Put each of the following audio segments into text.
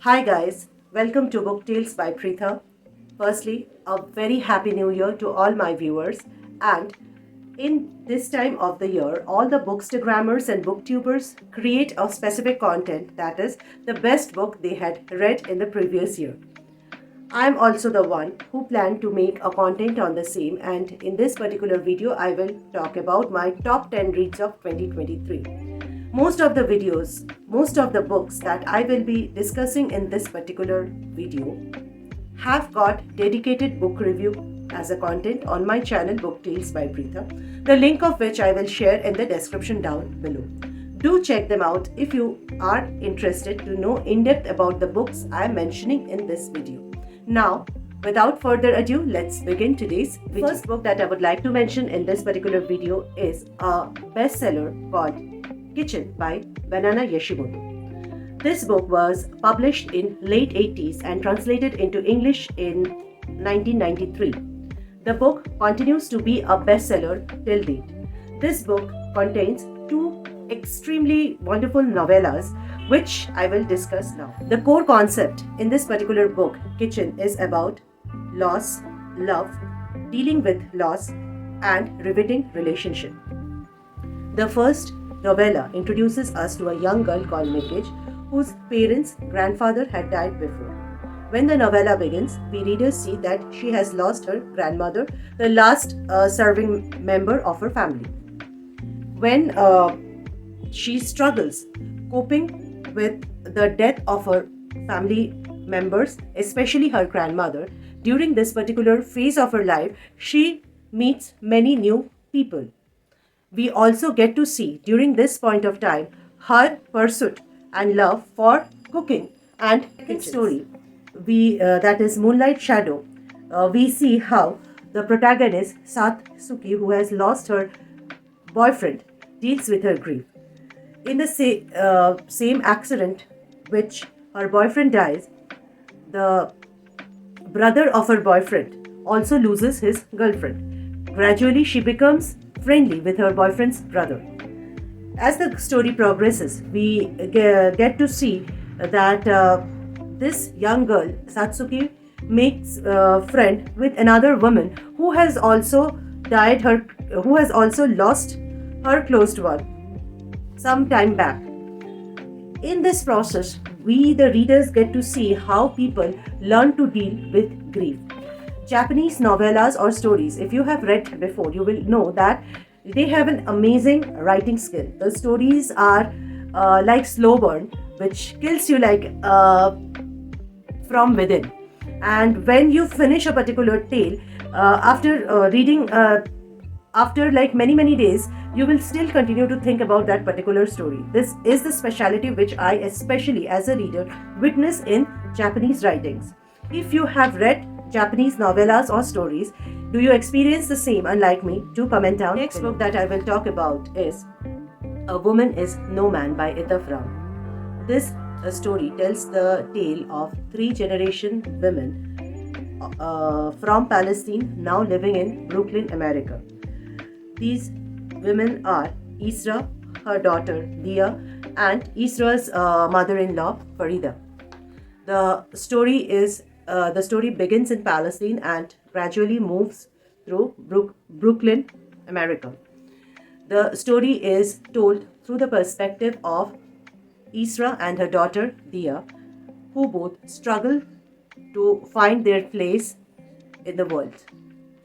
Hi guys, welcome to Book Tales by Pritha. Firstly, a very happy new year to all my viewers, and in this time of the year, all the bookstagrammers and booktubers create a specific content, that is the best book they had read in the previous year. I am also the one who planned to make a content on the same, and in this particular video I will talk about my top 10 reads of 2023. Most of the books that I will be discussing in this particular video have got dedicated book review as a content on my channel Book Tales by Pritha, the link of which I will share in the description down below. Do check them out if you are interested to know in depth about the books I am mentioning in this video. Now, without further ado, let's begin today's video. The first book that I would like to mention in this particular video is a bestseller called Kitchen by Banana Yoshimoto. This book was published in late 80s and translated into English in 1993. The book continues to be a bestseller till date. This book contains two extremely wonderful novellas which I will discuss now. The core concept in this particular book, Kitchen, is about loss, love, dealing with loss, and riveting relationship. The first novella introduces us to a young girl called Mikage, whose parents' grandfather had died before. When the novella begins, we readers see that she has lost her grandmother, the last serving member of her family. When she struggles coping with the death of her family members, especially her grandmother, during this particular phase of her life, she meets many new people. We also get to see during this point of time her pursuit and love for cooking and kitchen. Story, that is Moonlight Shadow. We see how the protagonist Satsuki, who has lost her boyfriend, deals with her grief. In the same accident which her boyfriend dies, the brother of her boyfriend also loses his girlfriend. Gradually, she becomes friendly with her boyfriend's brother. As the story progresses, we get to see that this young girl, Satsuki, makes a friend with another woman who has also lost her closed one some time back. In this process, we the readers get to see how people learn to deal with grief. Japanese novellas or stories, if you have read before, you will know that they have an amazing writing skill. The stories are like slow burn, which kills you like from within. And when you finish a particular tale, after reading, after like many days, you will still continue to think about that particular story. This is the speciality which I, especially as a reader, witness in Japanese writings. If you have read Japanese novellas or stories, do you experience the same unlike me? Do comment down. Next book that I will talk about is A Woman is No Man by Ita Fram. This story tells the tale of 3-generation women from Palestine now living in Brooklyn, America. These women are Isra, her daughter Dia, and Isra's mother-in-law Farida. The story begins in Palestine and gradually moves through Brooklyn, America. The story is told through the perspective of Isra and her daughter Dia, who both struggle to find their place in the world.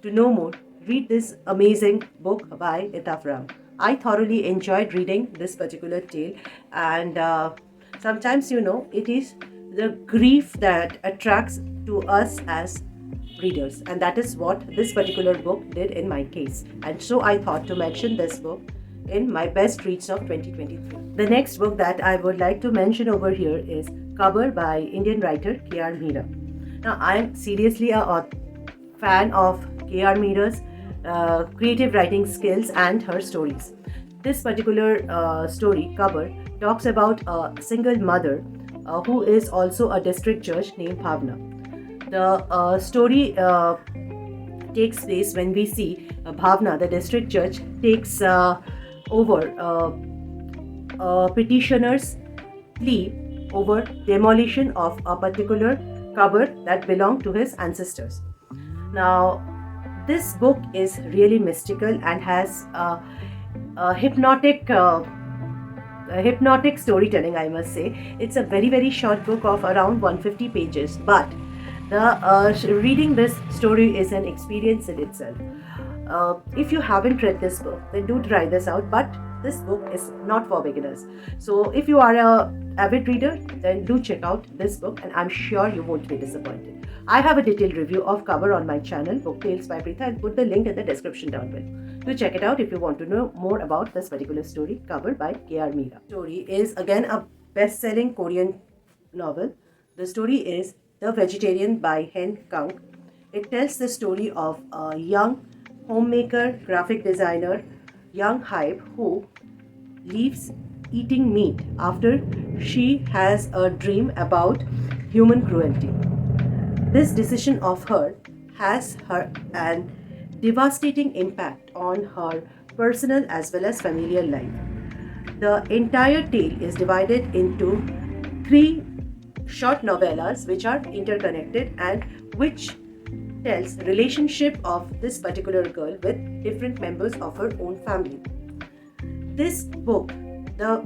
To know more, read this amazing book by Ita Fram. I thoroughly enjoyed reading this particular tale, and sometimes it is the grief that attracts to us as readers, and that is what this particular book did in my case. And so I thought to mention this book in my best reads of 2023. The next book that I would like to mention over here is Cover by Indian writer K.R. Meera. Now, I am seriously a fan of K.R. Meera's creative writing skills and her stories. This particular story, Cover, talks about a single mother who is also a district judge named Bhavna. The story takes place when we see Bhavna, the district judge, takes over a petitioner's plea over demolition of a particular cupboard that belonged to his ancestors. Now, this book is really mystical and has a hypnotic storytelling, I must say. It's a very short book of around 150 pages, but reading this story is an experience in itself. If you haven't read this book, then do try this out, but this book is not for beginners. So if you are a avid reader, then do check out this book, and I'm sure you won't be disappointed. I have a detailed review of Cover on my channel, Book Tales by Pritha, and put the link in the description down below. Do check it out if you want to know more about this particular story, Cover by K.R. Meera. The story is again a best-selling Korean novel. The story is The Vegetarian by Hen Kang. It tells the story of a young homemaker, graphic designer, young hype who leaves eating meat after she has a dream about human cruelty. This decision of her has an devastating impact on her personal as well as familial life. The entire tale is divided into 3 short novellas which are interconnected and which tells relationship of this particular girl with different members of her own family. This book, The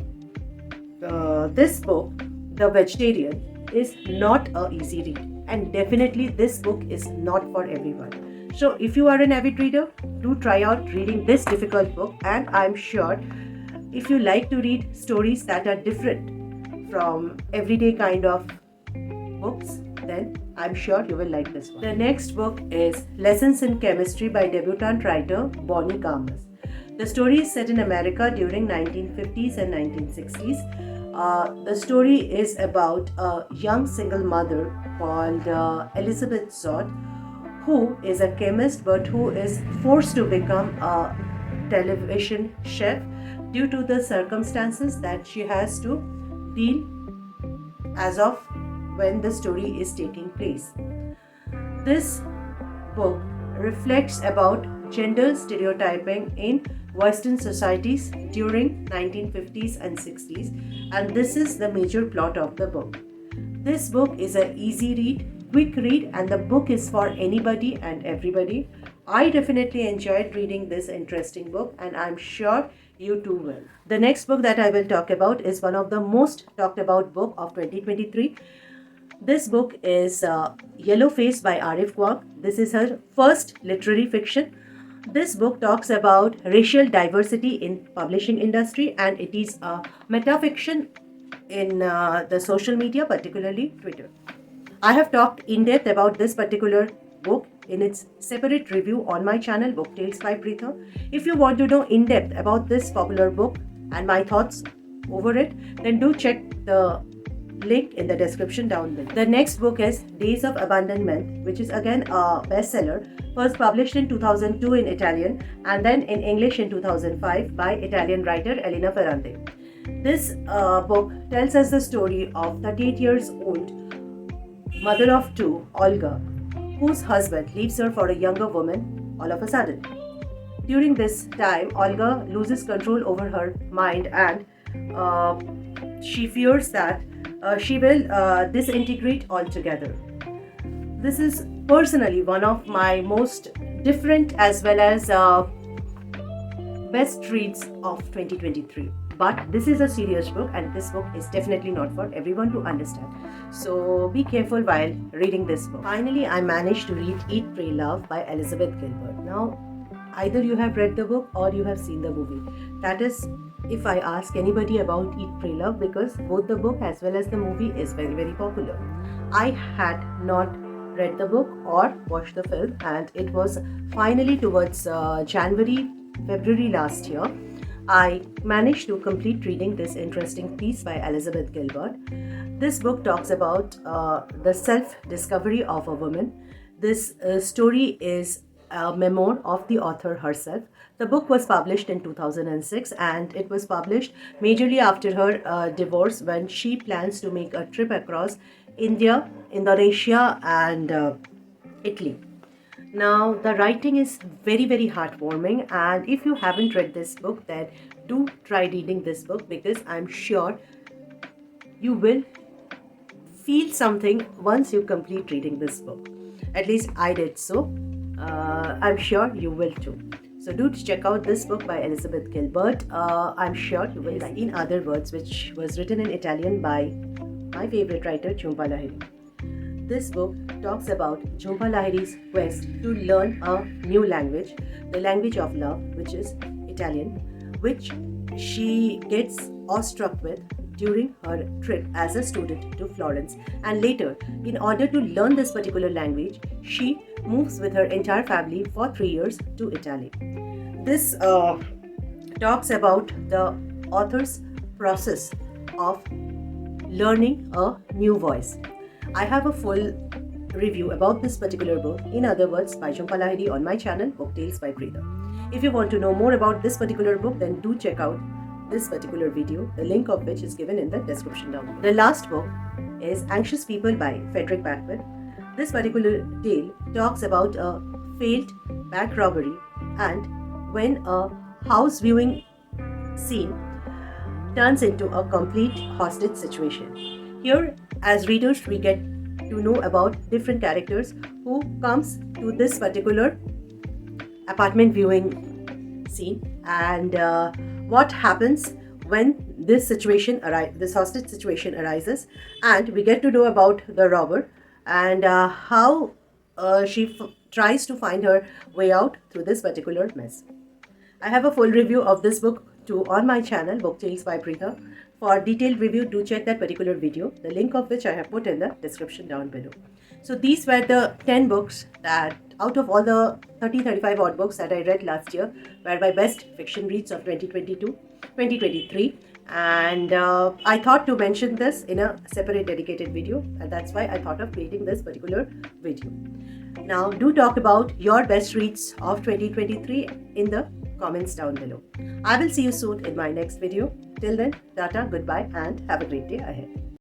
Vegetarian, is not a easy read, and definitely this book is not for everyone. So if you are an avid reader, do try out reading this difficult book, and I'm sure if you like to read stories that are different from everyday kind of books, then I'm sure you will like this one. The next book is Lessons in Chemistry by debutante writer Bonnie Garmus. The story is set in America during 1950s and 1960s. The story is about a young single mother called Elizabeth Zott, who is a chemist but who is forced to become a television chef due to the circumstances that she has to deal as of when the story is taking place. This book reflects about gender stereotyping in Western societies during 1950s and 60s, and this is the major plot of the book. This book is an easy read, quick read, and the book is for anybody and everybody. I definitely enjoyed reading this interesting book, and I'm sure you too will. The next book that I will talk about is one of the most talked about book of 2023. This book is Yellow Face by Arif Kwak. This is her first literary fiction. This book talks about racial diversity in publishing industry, and it is a metafiction in the social media, particularly Twitter. I have talked in depth about this particular book in its separate review on my channel, Book Tales by Pritha. If you want to know in depth about this popular book and my thoughts over it, then do check the link in the description down below. The next book is Days of Abandonment, which is again a bestseller, first published in 2002 in Italian and then in English in 2005 by Italian writer Elena Ferrante. This book tells us the story of 38 years old mother of 2, Olga, whose husband leaves her for a younger woman all of a sudden. During this time, Olga loses control over her mind and she fears that she will disintegrate altogether. This is personally one of my most different as well as best reads of 2023. But this is a serious book, and this book is definitely not for everyone to understand. So be careful while reading this book. Finally, I managed to read Eat, Pray, Love by Elizabeth Gilbert. Now, either you have read the book or you have seen the movie. That is, if I ask anybody about Eat, Pray, Love, because both the book as well as the movie is very popular. I had not read the book or watched the film, and it was finally towards February last year. I managed to complete reading this interesting piece by Elizabeth Gilbert. This book talks about the self-discovery of a woman. This story is a memoir of the author herself. The book was published in 2006, and it was published majorly after her divorce, when she plans to make a trip across India, Indonesia and Italy. Now, the writing is very heartwarming, and if you haven't read this book, then do try reading this book, because I'm sure you will feel something once you complete reading this book. At least I did so. I'm sure you will too. So do check out this book by Elizabeth Gilbert. I'm sure you will like. In Other Words, which was written in Italian by my favorite writer, Jhumpa Lahiri. This book talks about Jhumpa Lahiri's quest to learn a new language, the language of love, which is Italian, which she gets awestruck with during her trip as a student to Florence. And later, in order to learn this particular language, she moves with her entire family for 3 years to Italy. This talks about the author's process of learning a new voice. I have a full review about this particular book, In Other Words, by Jhumpa Lahiri on my channel, Book by Pritha. If you want to know more about this particular book, then do check out this particular video, the link of which is given in the description down below. The last book is Anxious People by Frederick Beckwith. This particular tale talks about a failed bank robbery and when a house viewing scene turns into a complete hostage situation. Here, as readers, we get to know about different characters who comes to this particular apartment viewing scene and what happens when this hostage situation arises, and we get to know about the robber and how she tries to find her way out through this particular mess. I have a full review of this book too on my channel, by Pritha. For detailed review, do check that particular video, the link of which I have put in the description down below. So these were the 10 books that out of all the 35 odd books that I read last year were my best fiction reads of 2023. And I thought to mention this in a separate dedicated video, and that's why I thought of creating this particular video. Now do talk about your best reads of 2023 in the comments down below. I will see you soon in my next video. Till then, tata, goodbye, and have a great day ahead.